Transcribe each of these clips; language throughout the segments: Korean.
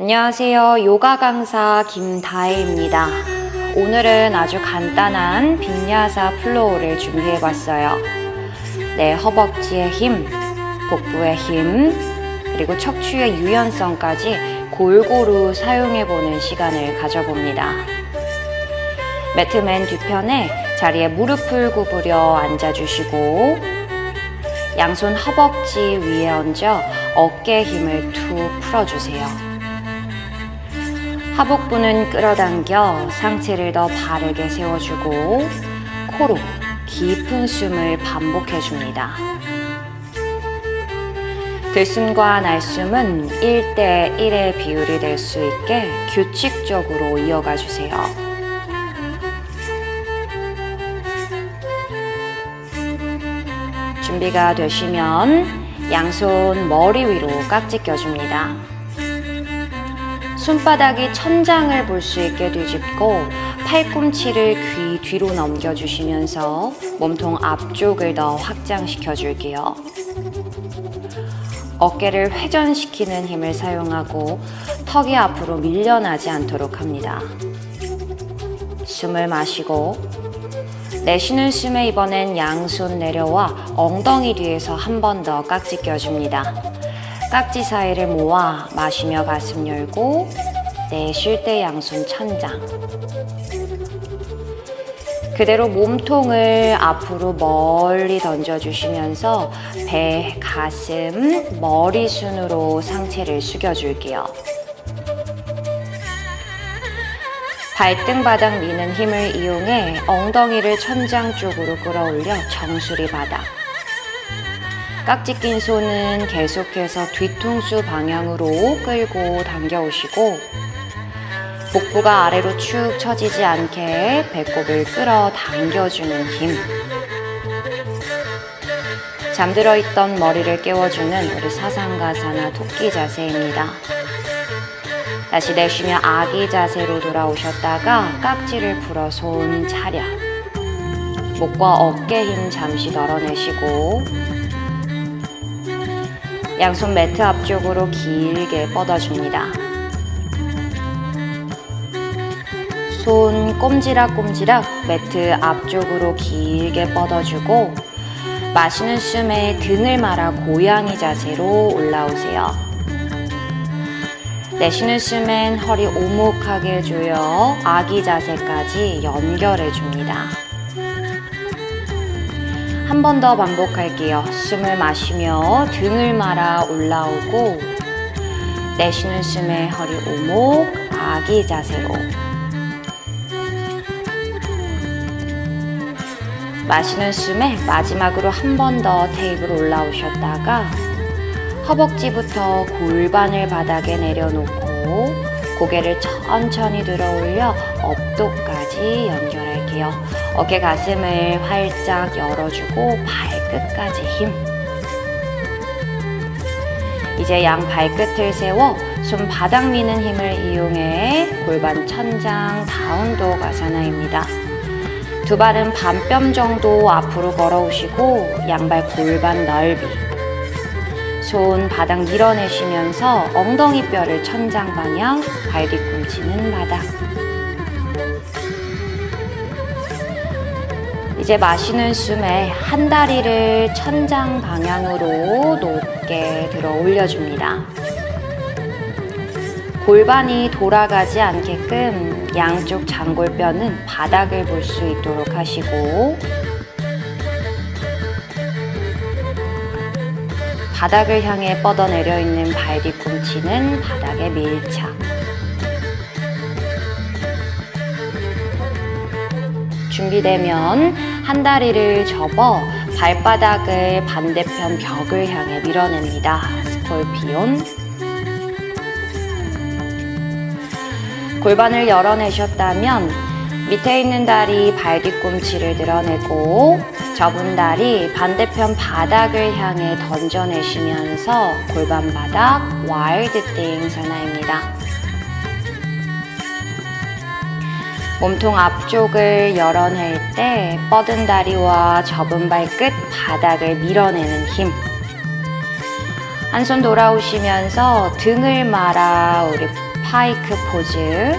안녕하세요. 요가 강사 김다혜입니다. 오늘은 아주 간단한 빈야사 플로우를 준비해봤어요. 네, 허벅지의 힘, 복부의 힘, 그리고 척추의 유연성까지 골고루 사용해보는 시간을 가져봅니다. 매트 맨 뒤편에 자리에 무릎을 구부려 앉아주시고 양손 허벅지 위에 얹어 어깨 힘을 툭 풀어주세요. 하복부는 끌어당겨 상체를 더 바르게 세워주고 코로 깊은 숨을 반복해줍니다. 들숨과 날숨은 1대1의 비율이 될 수 있게 규칙적으로 이어가 주세요. 준비가 되시면 양손 머리 위로 깍지 껴줍니다. 손바닥이 천장을 볼 수 있게 뒤집고 팔꿈치를 귀 뒤로 넘겨주시면서 몸통 앞쪽을 더 확장시켜 줄게요. 어깨를 회전시키는 힘을 사용하고 턱이 앞으로 밀려나지 않도록 합니다. 숨을 마시고 내쉬는 숨에 이번엔 양손 내려와 엉덩이 뒤에서 한 번 더 깍지 껴줍니다. 깍지 사이를 모아 마시며 가슴 열고 내쉴 때 양손 천장. 그대로 몸통을 앞으로 멀리 던져주시면서 배, 가슴, 머리 순으로 상체를 숙여줄게요. 발등 바닥 미는 힘을 이용해 엉덩이를 천장 쪽으로 끌어올려 정수리 바닥. 깍지 낀 손은 계속해서 뒤통수 방향으로 끌고 당겨오시고 복부가 아래로 축 처지지 않게 배꼽을 끌어 당겨주는 힘. 잠들어 있던 머리를 깨워주는 우리 사상가사나 토끼 자세입니다. 다시 내쉬며 아기 자세로 돌아오셨다가 깍지를 풀어 손 차렷. 목과 어깨 힘 잠시 덜어내시고 양손 매트 앞쪽으로 길게 뻗어줍니다. 손 꼼지락꼼지락 매트 앞쪽으로 길게 뻗어주고 마시는 숨에 등을 말아 고양이 자세로 올라오세요. 내쉬는 숨엔 허리 오목하게 조여 아기 자세까지 연결해줍니다. 한 번 더 반복할게요. 숨을 마시며 등을 말아 올라오고 내쉬는 숨에 허리 오목 아기 자세로 마시는 숨에 마지막으로 한 번 더 테이블 올라오셨다가 허벅지부터 골반을 바닥에 내려놓고 고개를 천천히 들어 올려 업도까지 연결할게요. 어깨 가슴을 활짝 열어주고 발끝까지 힘. 이제 양 발끝을 세워 손바닥 미는 힘을 이용해 골반 천장 다운독 아사나입니다. 두 발은 반뼘 정도 앞으로 걸어오시고 양발 골반 넓이. 손 바닥 밀어내시면서 엉덩이 뼈를 천장 방향, 발 뒤꿈치는 바닥. 이제 마시는 숨에 한 다리를 천장 방향으로 높게 들어 올려줍니다. 골반이 돌아가지 않게끔 양쪽 장골뼈는 바닥을 볼 수 있도록 하시고 바닥을 향해 뻗어내려 있는 발 뒤꿈치는 바닥에 밀착. 준비되면 한 다리를 접어 발바닥을 반대편 벽을 향해 밀어냅니다. 스콜피온. 골반을 열어내셨다면 밑에 있는 다리 발 뒤꿈치를 드러내고 접은 다리 반대편 바닥을 향해 던져내시면서 골반 바닥 와일드 띵 사나입니다. 몸통 앞쪽을 열어낼 때 뻗은 다리와 접은 발끝 바닥을 밀어내는 힘. 한 손 돌아오시면서 등을 말아 우리 파이크 포즈.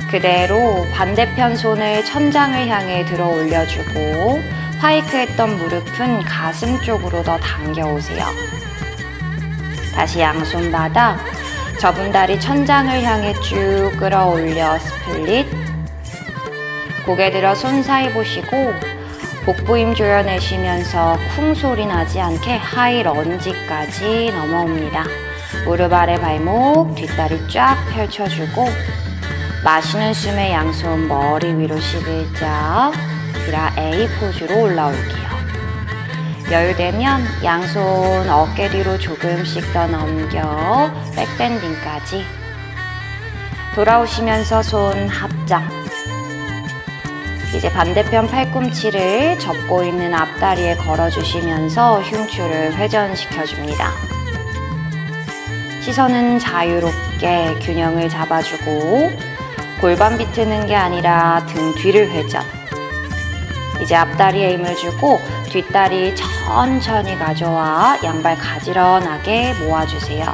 그대로 반대편 손을 천장을 향해 들어 올려주고 파이크 했던 무릎은 가슴 쪽으로 더 당겨오세요. 다시 양손 바닥, 접은 다리 천장을 향해 쭉 끌어올려 스플릿. 고개 들어 손 사이 보시고 복부 힘 조여내시면서 쿵 소리 나지 않게 하이 런지까지 넘어옵니다. 무릎 아래 발목, 뒷다리 쫙 펼쳐주고 마시는 숨에 양손 머리 위로 11자 비라 A 포즈로 올라올게요. 여유되면 양손 어깨 뒤로 조금씩 더 넘겨 백밴딩까지. 돌아오시면서 손 합장. 이제 반대편 팔꿈치를 접고 있는 앞다리에 걸어주시면서 흉추를 회전시켜줍니다. 시선은 자유롭게 균형을 잡아주고 골반 비트는 게 아니라 등 뒤를 회전. 이제 앞다리에 힘을 주고 뒷다리 천천히 가져와 양발 가지런하게 모아주세요.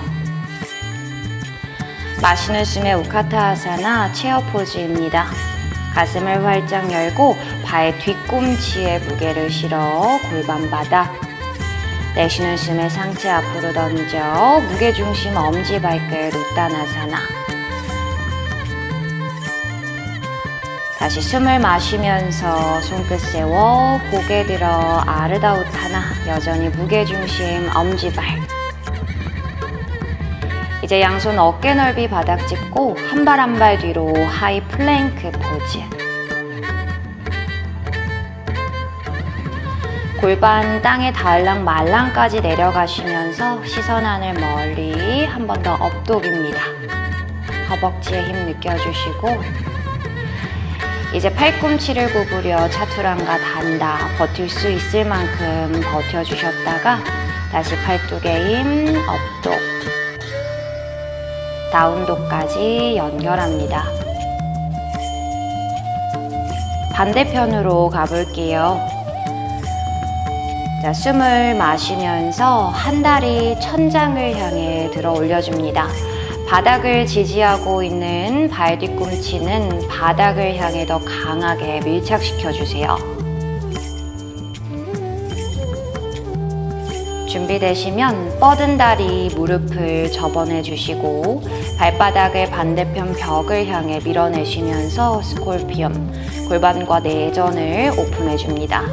마시는 숨에 우카타하사나 체어 포즈입니다. 가슴을 활짝 열고 발 뒤꿈치에 무게를 실어 골반 바닥. 내쉬는 숨에 상체 앞으로 던져 무게중심 엄지발끝 우타나사나. 다시 숨을 마시면서 손끝 세워 고개 들어 아르다우타나. 여전히 무게중심 엄지발. 이제 양손 어깨 넓이 바닥 짚고 한 발 한 발 뒤로 하이 플랭크 포즈. 골반 땅에 닿을랑 말랑까지 내려가시면서 시선 하늘 멀리. 한 번 더 업독입니다. 허벅지에 힘 느껴주시고 이제 팔꿈치를 구부려 차투랑가 단다. 버틸 수 있을 만큼 버텨주셨다가 다시 팔뚝에 힘 업독. 다운독까지 연결합니다. 반대편으로 가볼게요. 자, 숨을 마시면서 한 다리 천장을 향해 들어 올려줍니다. 바닥을 지지하고 있는 발 뒤꿈치는 바닥을 향해 더 강하게 밀착시켜주세요. 준비되시면 뻗은 다리 무릎을 접어내주시고 발바닥을 반대편 벽을 향해 밀어내시면서 스콜피엄, 골반과 내전을 오픈해줍니다.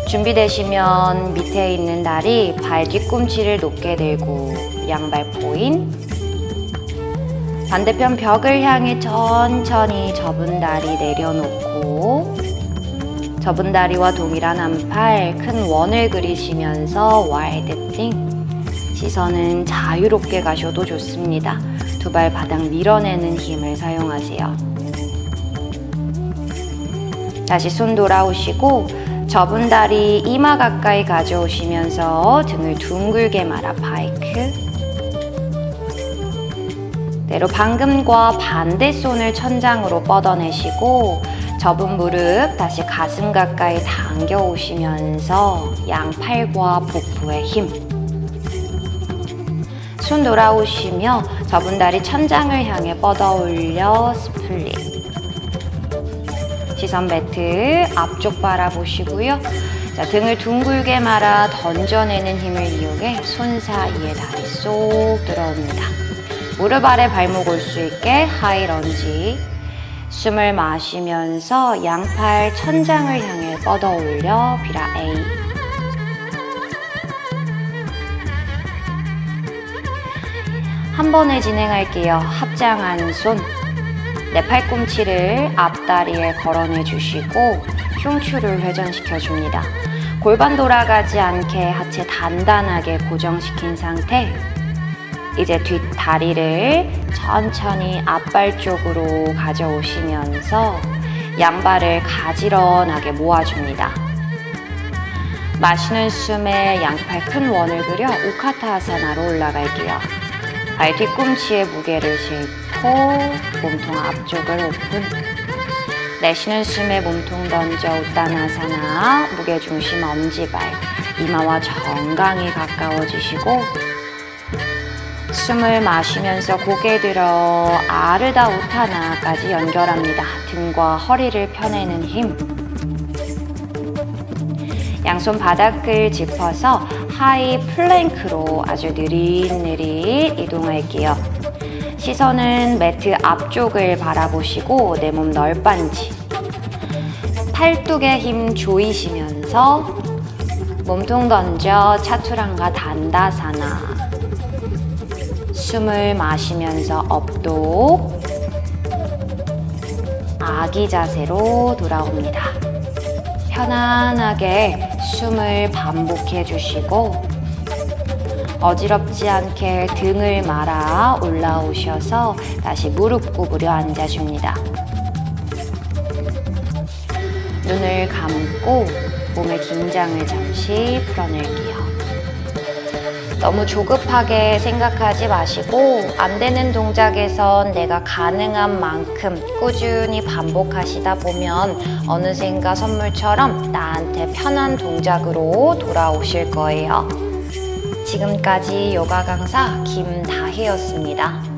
준비되시면 밑에 있는 다리 발 뒤꿈치를 높게 들고 양발 포인. 반대편 벽을 향해 천천히 접은 다리 내려놓고 접은 다리와 동일한 한 팔 큰 원을 그리시면서 와이드 띵. 시선은 자유롭게 가셔도 좋습니다. 두 발 바닥 밀어내는 힘을 사용하세요. 다시 손 돌아오시고 접은 다리 이마 가까이 가져오시면서 등을 둥글게 말아 파이크. 대로 방금과 반대 손을 천장으로 뻗어내시고 접은 무릎 다시 가슴 가까이 당겨 오시면서 양팔과 복부에 힘. 손 돌아오시며 접은 다리 천장을 향해 뻗어 올려 스플릿. 시선 매트 앞쪽 바라보시고요. 자, 등을 둥글게 말아 던져내는 힘을 이용해 손 사이에 다리 쏙 들어옵니다. 무릎 아래 발목 올 수 있게 하이 런지. 숨을 마시면서 양팔 천장을 향해 뻗어 올려 비라 A. 한 번에 진행할게요. 합장한 손. 내 팔꿈치를 앞다리에 걸어내 주시고 흉추를 회전시켜 줍니다. 골반 돌아가지 않게 하체 단단하게 고정시킨 상태. 이제 뒷다리를 천천히 앞발 쪽으로 가져오시면서 양발을 가지런하게 모아줍니다. 마시는 숨에 양팔 큰 원을 그려 우카타하사나로 올라갈게요. 발 뒤꿈치에 무게를 싣고 몸통 앞쪽을 오픈. 내쉬는 숨에 몸통 던져 우타나사나. 무게중심 엄지발. 이마와 정강이 가까워지시고 숨을 마시면서 고개 들어 아르다 우타나까지 연결합니다. 등과 허리를 펴내는 힘. 양손 바닥을 짚어서 하이 플랭크로 아주 느릿느릿 이동할게요. 시선은 매트 앞쪽을 바라보시고 내 몸 널빤지. 팔뚝에 힘 조이시면서 몸통 던져 차투랑가 단다사나. 숨을 마시면서 업독. 아기 자세로 돌아옵니다. 편안하게 숨을 반복해 주시고 어지럽지 않게 등을 말아 올라오셔서 다시 무릎 구부려 앉아줍니다. 눈을 감고 몸의 긴장을 잠시 풀어낼게요. 너무 조급하게 생각하지 마시고 안 되는 동작에선 내가 가능한 만큼 꾸준히 반복하시다 보면 어느샌가 선물처럼 나한테 편한 동작으로 돌아오실 거예요. 지금까지 요가 강사 김다혜였습니다.